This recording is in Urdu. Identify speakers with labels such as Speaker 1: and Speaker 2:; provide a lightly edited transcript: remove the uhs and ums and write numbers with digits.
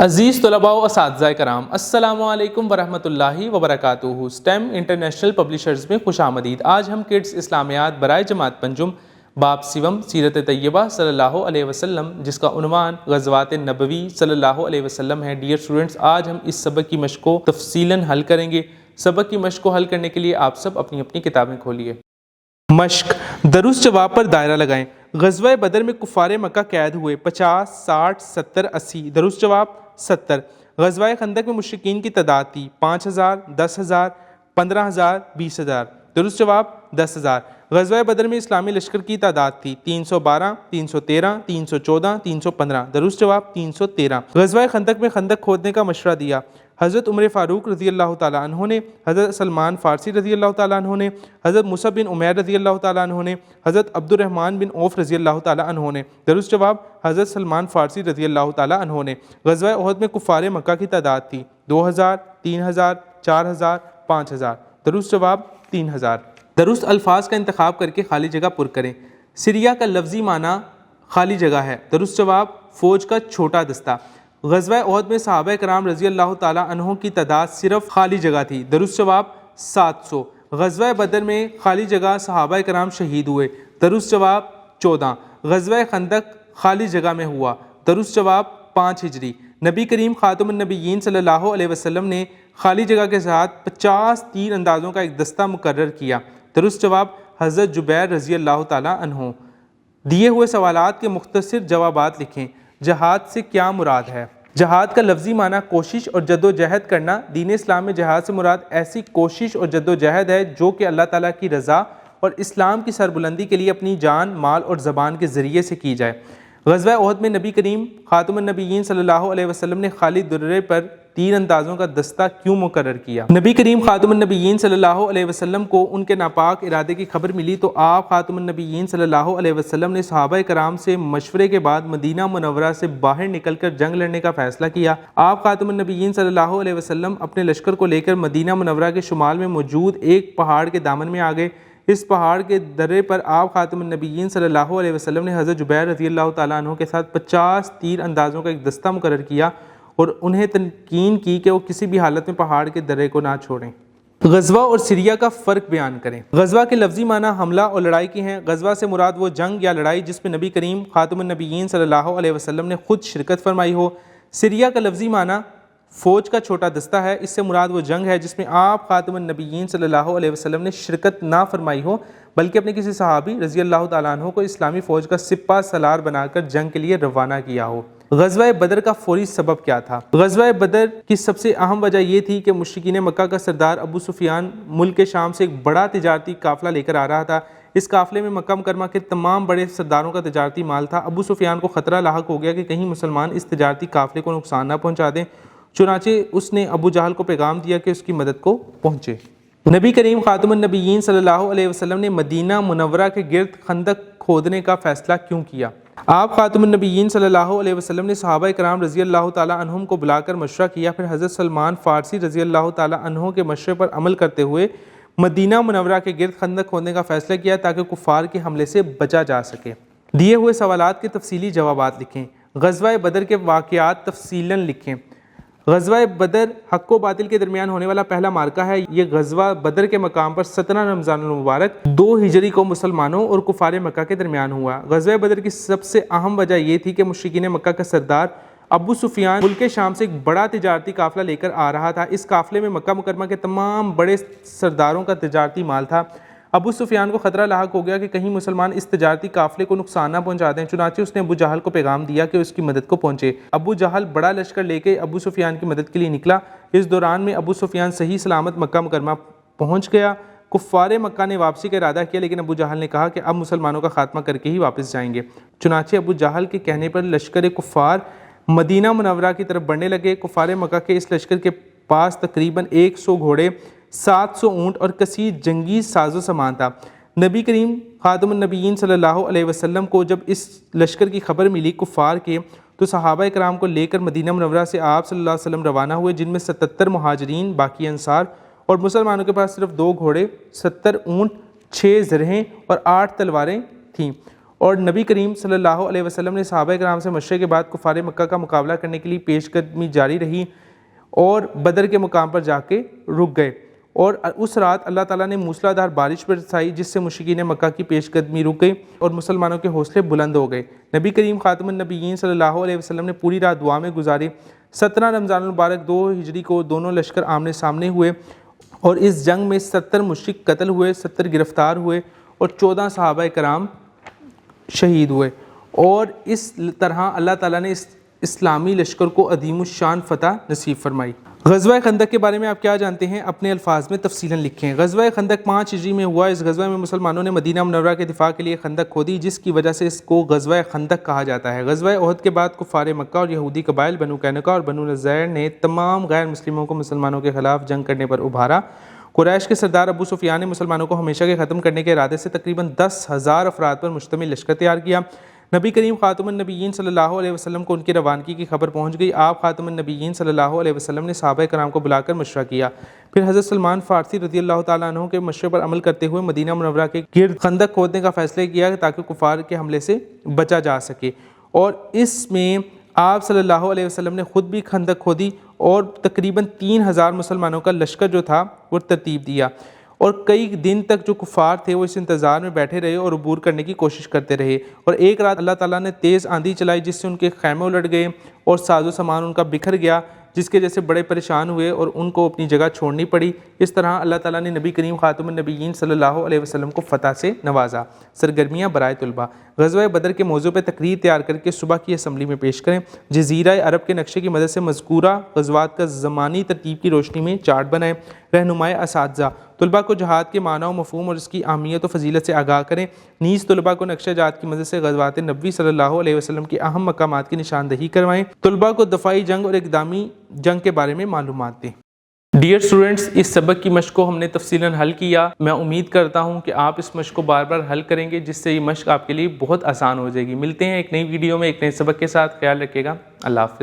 Speaker 1: عزیز طلباء و اساتذہ کرام، السلام علیکم ورحمۃ اللہ وبرکاتہ۔ سٹیم انٹرنیشنل پبلشرز میں خوش آمدید۔ آج ہم کڈز اسلامیات برائے جماعت پنجم باب سیوم سیرت طیبہ صلی اللہ علیہ وسلم، جس کا عنوان غزوات نبوی صلی اللہ علیہ وسلم ہے۔ ڈیئر اسٹوڈنٹس، آج ہم اس سبق کی مشق کو تفصیلاً حل کریں گے۔ سبق کی مشق کو حل کرنے کے لیے آپ سب اپنی اپنی کتابیں کھولیے۔ مشق، درست جواب پر دائرہ لگائیں۔ غزوہ بدر میں کفار مکہ قید ہوئے 50، 60، 70، 80۔ درست جواب 70۔ غزوہ خندق میں مشرکین کی تعداد تھی 5000، 10000، 15000، 20000۔ درست جواب 10000۔ غزوہ بدر میں اسلامی لشکر کی تعداد تھی 312، 313، 314، 315۔ درست جواب 313۔ غزوہ خندق میں خندق کھودنے کا مشورہ دیا حضرت عمر فاروق رضی اللہ تعالیٰ عنہ نے، حضرت سلمان فارسی رضی اللہ تعالیٰ عنہ نے، حضرت مصعب بن عمیر رضی اللہ تعالیٰ عنہ نے، حضرت عبد الرحمن بن عوف رضی اللہ تعالیٰ عنہ نے۔ درست جواب حضرت سلمان فارسی رضی اللہ تعالیٰ عنہ نے۔ غزوہ احد میں کفار مکہ کی تعداد تھی 2000، 3000، 4000، 5000۔ درست جواب 3000۔ درست الفاظ کا انتخاب کر کے خالی جگہ پر کریں۔ سریہ کا لفظی معنی خالی جگہ ہے۔ درست جواب فوج کا چھوٹا دستہ۔ غزوہ احد میں صحابہ کرام رضی اللہ تعالیٰ عنہ کی تعداد صرف خالی جگہ تھی۔ درست جواب 700۔ غزوہ بدر میں خالی جگہ صحابہ کرام شہید ہوئے۔ درست جواب 14۔ غزوہ خندق خالی جگہ میں ہوا۔ درست جواب 5 ہجری۔ نبی کریم خاتم النبیین صلی اللہ علیہ وسلم نے خالی جگہ کے ساتھ 50 تیر اندازوں کا ایک دستہ مقرر کیا۔ درست جواب حضرت جبیر رضی اللہ تعالیٰ عنہ۔ دیے ہوئے سوالات کے مختصر جوابات لکھیں۔ جہاد سے کیا مراد ہے؟ جہاد کا لفظی معنی کوشش اور جد و جہد کرنا۔ دین اسلام میں جہاد سے مراد ایسی کوشش اور جد و جہد ہے جو کہ اللہ تعالیٰ کی رضا اور اسلام کی سربلندی کے لیے اپنی جان، مال اور زبان کے ذریعے سے کی جائے۔ غزوہ احد میں نبی کریم خاتم النبیین صلی اللہ علیہ وسلم نے خالی درے پر تیر اندازوں کا دستہ کیوں مقرر کیا؟ نبی کریم خاتم النبیین صلی اللہ علیہ وسلم کو ان کے ناپاک ارادے کی خبر ملی تو آپ خاتم النبیین صلی اللہ علیہ وسلم نے صحابہ کرام سے مشورے کے بعد مدینہ منورہ سے باہر نکل کر جنگ لڑنے کا فیصلہ کیا۔ آپ خاتم النبیین صلی اللہ علیہ وسلم اپنے لشکر کو لے کر مدینہ منورہ کے شمال میں موجود ایک پہاڑ کے دامن میں آ گئے۔ اس پہاڑ کے درے پر آپ خاتم النبیین صلی اللہ علیہ وسلم نے حضرت جبیر رضی اللہ تعالیٰ عنہ کے ساتھ 50 تیر اندازوں کا ایک دستہ مقرر کیا اور انہیں تلقین کی کہ وہ کسی بھی حالت میں پہاڑ کے درے کو نہ چھوڑیں۔ غزوہ اور سریہ کا فرق بیان کریں۔ غزوہ کے لفظی معنی حملہ اور لڑائی کی ہیں۔ غزوہ سے مراد وہ جنگ یا لڑائی جس میں نبی کریم خاتم النبیین صلی اللہ علیہ وسلم نے خود شرکت فرمائی ہو۔ سریہ کا لفظی معنی فوج کا چھوٹا دستہ ہے۔ اس سے مراد وہ جنگ ہے جس میں آپ خاتم النبیین صلی اللہ علیہ وسلم نے شرکت نہ فرمائی ہو بلکہ اپنے کسی صحابی رضی اللہ تعالیٰ عنہ کو اسلامی فوج کا سپہ سالار بنا کر جنگ کے لیے روانہ کیا ہو۔ غزوہ بدر کا فوری سبب کیا تھا؟ غزوہ بدر کی سب سے اہم وجہ یہ تھی کہ مشرکین مکہ کا سردار ابو سفیان ملک شام سے ایک بڑا تجارتی قافلہ لے کر آ رہا تھا۔ اس قافلے میں مکہ مکرمہ کے تمام بڑے سرداروں کا تجارتی مال تھا۔ ابو سفیان کو خطرہ لاحق ہو گیا کہ کہیں مسلمان اس تجارتی قافلے کو نقصان نہ پہنچا دیں، چنانچہ اس نے ابو جہل کو پیغام دیا کہ اس کی مدد کو پہنچے۔ نبی کریم خاتم النبیین صلی اللہ علیہ وسلم نے مدینہ منورہ کے گرد خندق کھودنے کا فیصلہ کیوں کیا؟ آپ خاتم النبیین صلی اللہ علیہ وسلم نے صحابہ کرام رضی اللہ تعالیٰ عنہم کو بلا کر مشورہ کیا، پھر حضرت سلمان فارسی رضی اللہ تعالیٰ عنہ کے مشورے پر عمل کرتے ہوئے مدینہ منورہ کے گرد خندق کھودنے کا فیصلہ کیا تاکہ کفار کے حملے سے بچا جا سکے۔ دیے ہوئے سوالات کے تفصیلی جوابات لکھیں۔ غزوہ بدر کے واقعات تفصیلاً لکھیں۔ غزوہ بدر حق و باطل کے درمیان ہونے والا پہلا معرکہ ہے۔ یہ غزوہ بدر کے مقام پر 17 رمضان المبارک 2 ہجری کو مسلمانوں اور کفار مکہ کے درمیان ہوا۔ غزوہ بدر کی سب سے اہم وجہ یہ تھی کہ مشرکین مکہ کا سردار ابو سفیان ملک شام سے ایک بڑا تجارتی قافلہ لے کر آ رہا تھا۔ اس قافلے میں مکہ مکرمہ کے تمام بڑے سرداروں کا تجارتی مال تھا۔ ابو سفیان کو خطرہ لاحق ہو گیا کہ کہیں مسلمان اس تجارتی قافلے کو نقصان نہ پہنچا دیں، چنانچہ اس نے ابو جہل کو پیغام دیا کہ اس کی مدد کو پہنچے۔ ابو جہل بڑا لشکر لے کے ابو سفیان کی مدد کے لیے نکلا۔ اس دوران میں ابو سفیان صحیح سلامت مکہ مکرمہ پہنچ گیا۔ کفار مکہ نے واپسی کا ارادہ کیا لیکن ابو جہل نے کہا کہ اب مسلمانوں کا خاتمہ کر کے ہی واپس جائیں گے۔ چنانچہ ابو جہل کے کہنے پر لشکر کفار مدینہ منورہ کی طرف بڑھنے لگے۔ کفار مکہ کے اس لشکر کے پاس تقریباً 100 گھوڑے، 700 اونٹ اور کثیر جنگی ساز و سامان تھا۔ نبی کریم خاتم النبیین صلی اللہ علیہ وسلم کو جب اس لشکر کی خبر ملی کفار کے تو صحابہ کرام کو لے کر مدینہ منورہ سے آپ صلی اللہ علیہ وسلم روانہ ہوئے، جن میں 77 مہاجرین، باقی انصار، اور مسلمانوں کے پاس صرف 2 گھوڑے، 70 اونٹ، 6 زرہیں اور 8 تلواریں تھیں۔ اور نبی کریم صلی اللہ علیہ وسلم نے صحابہ کرام سے مشورے کے بعد کفار مکہ کا مقابلہ کرنے کے لیے پیش قدمی جاری رہی اور بدر کے مقام پر جا کے رک گئے، اور اس رات اللہ تعالیٰ نے موسلا دھار بارش برسائی جس سے مشرکین مکہ کی پیش قدمی رک گئی اور مسلمانوں کے حوصلے بلند ہو گئے۔ نبی کریم خاتم النبیین صلی اللہ علیہ وسلم نے پوری رات دعا میں گزاری۔ 17 رمضان المبارک 2 ہجری کو دونوں لشکر آمنے سامنے ہوئے اور اس جنگ میں 70 مشرک قتل ہوئے، 70 گرفتار ہوئے اور 14 صحابہ کرام شہید ہوئے، اور اس طرح اللہ تعالیٰ نے اس اسلامی لشکر کو عظیم الشان فتح نصیب فرمائی۔ غزوہ خندق کے بارے میں آپ کیا جانتے ہیں؟ اپنے الفاظ میں تفصیلاً لکھیں۔ غزوہ خندق 5 ہجری میں ہوا۔ اس غزوہ میں مسلمانوں نے مدینہ منورہ کے دفاع کے لیے خندق کھودی، جس کی وجہ سے اس کو غزوہ خندق کہا جاتا ہے۔ غزوہ احد کے بعد کفار مکہ اور یہودی قبائل بنو قینقاع اور بنو نضیر نے تمام غیر مسلموں کو مسلمانوں کے خلاف جنگ کرنے پر ابھارا۔ قریش کے سردار ابو سفیان نے مسلمانوں کو ہمیشہ کے ختم کرنے کے ارادے سے تقریباً 10,000 افراد پر مشتمل لشکر تیار کیا۔ نبی کریم خاتم النبیین صلی اللہ علیہ وسلم کو ان کی روانگی کی خبر پہنچ گئی۔ آپ خاتم النبیین صلی اللہ علیہ وسلم نے صحابہ کرام کو بلا کر مشورہ کیا، پھر حضرت سلمان فارسی رضی اللہ تعالیٰ عنہ کے مشورے پر عمل کرتے ہوئے مدینہ منورہ کے گرد خندق کھودنے کا فیصلہ کیا تاکہ کفار کے حملے سے بچا جا سکے، اور اس میں آپ صلی اللہ علیہ وسلم نے خود بھی خندق کھودی اور تقریباً 3,000 مسلمانوں کا لشکر جو تھا وہ ترتیب دیا، اور کئی دن تک جو کفار تھے وہ اس انتظار میں بیٹھے رہے اور عبور کرنے کی کوشش کرتے رہے، اور ایک رات اللہ تعالیٰ نے تیز آندھی چلائی جس سے ان کے خیمے الٹ گئے اور ساز و سامان ان کا بکھر گیا، جس کے جیسے بڑے پریشان ہوئے اور ان کو اپنی جگہ چھوڑنی پڑی۔ اس طرح اللہ تعالیٰ نے نبی کریم خاتم النبیین صلی اللہ علیہ وسلم کو فتح سے نوازا۔ سرگرمیاں برائے طلبہ۔ غزوہ بدر کے موضوع پہ تقریر تیار کر کے صبح کی اسمبلی میں پیش کریں۔ جزیرہ عرب کے نقشے کی مدد سے مذکورہ غزوات کا زمانی ترتیب کی روشنی میں چارٹ بنائیں۔ رہنمائے اساتذہ۔ طلباء کو جہاد کے معنی و مفہوم اور اس کی اہمیت و فضیلت سے آگاہ کریں۔ نیز طلباء کو نقشہ جات کی مدد سے غزوات نبوی صلی اللہ علیہ وسلم کی اہم مقامات کی نشاندہی کروائیں۔ طلباء کو دفاعی جنگ اور اقدامی جنگ کے بارے میں معلومات دیں۔ ڈیئر اسٹوڈنٹس، اس سبق کی مشق کو ہم نے تفصیلاً حل کیا۔ میں امید کرتا ہوں کہ آپ اس مشق کو بار بار حل کریں گے، جس سے یہ مشق آپ کے لیے بہت آسان ہو جائے گی۔ ملتے ہیں ایک نئی ویڈیو میں ایک نئے سبق کے ساتھ۔ خیال رکھیے گا۔ اللہ حافظ۔